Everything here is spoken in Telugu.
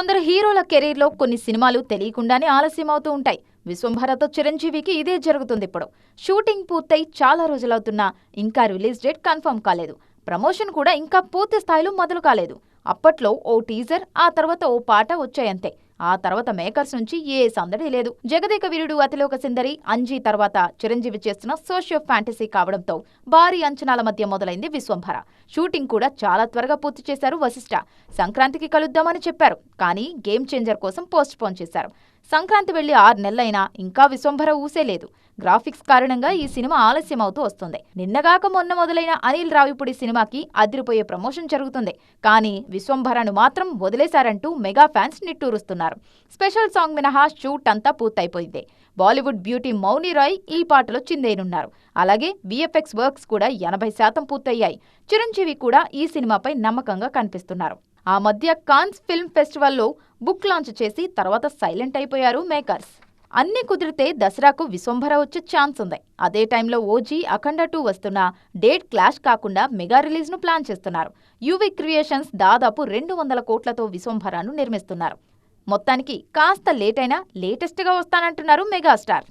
కొందరు హీరోల కెరీర్లో కొన్ని సినిమాలు తెలియకుండానే ఆలస్యం అవుతూ ఉంటాయి. విశ్వంభరతో చిరంజీవికి ఇదే జరుగుతుంది. ఇప్పుడు షూటింగ్ పూర్తయి చాలా రోజులవుతున్నా ఇంకా రిలీజ్ డేట్ కన్ఫర్మ్ కాలేదు. ప్రమోషన్ కూడా ఇంకా పూర్తి స్థాయిలో మొదలు కాలేదు. అప్పట్లో ఓ టీజర్, ఆ తర్వాత ఓ పాట వచ్చాయంతే. ఆ తర్వాత మేకర్స్ నుంచి ఏ సందడి లేదు. జగదేక వీరుడు, అతిలోక సుందరి, అంజీ తర్వాత చిరంజీవి చేస్తున్న సోషియో ఫ్యాంటసీ కావడంతో భారీ అంచనాల మధ్య మొదలైంది విశ్వంభర. షూటింగ్ కూడా చాలా త్వరగా పూర్తి చేశారు వశిష్ఠ. సంక్రాంతికి కలుద్దామని చెప్పారు, కానీ గేమ్ చేంజర్ కోసం పోస్ట్ పోన్ చేశారు. సంక్రాంతి వెళ్లి 6 నెలలైనా ఇంకా విశ్వంభర ఊసేలేదు. గ్రాఫిక్స్ కారణంగా ఈ సినిమా ఆలస్యం అవుతూ వస్తుంది. నిన్నగాక మొన్న మొదలైన అనిల్ రావిపూడి సినిమాకి అదిరిపోయే ప్రమోషన్ జరుగుతుంది. కానీ విశ్వంభరను మాత్రం వదిలేశారంటూ మెగా ఫ్యాన్స్ నిట్టూరుస్తున్నారు. స్పెషల్ సాంగ్ మినహా షూట్ అంతా పూర్తయిపోయింది. బాలీవుడ్ బ్యూటీ మౌని రాయ్ ఈ పాటలో చిందేయనున్నారు. అలాగే విఎఫ్ఎక్స్ వర్క్స్ కూడా 80% పూర్తయ్యాయి. చిరంజీవి కూడా ఈ సినిమాపై నమ్మకంగా కనిపిస్తున్నారు. ఆ మధ్య కాన్స్ ఫిల్మ్ ఫెస్టివల్లో బుక్ లాంచ్ చేసి తర్వాత సైలెంట్ అయిపోయారు మేకర్స్. అన్ని కుదిరితే దసరాకు విశ్వంభర వచ్చే ఛాన్స్ ఉంది. అదే టైంలో ఓజీ, అఖండ 2 వస్తున్న డేట్ క్లాష్ కాకుండా మెగా రిలీజ్ ను ప్లాన్ చేస్తున్నారు. యువి క్రియేషన్స్ దాదాపు 200 కోట్లతో విశ్వంభరను నిర్మిస్తున్నారు. మొత్తానికి కాస్త లేట్ అయినా లేటెస్ట్ గా వస్తానంటున్నారు మెగాస్టార్.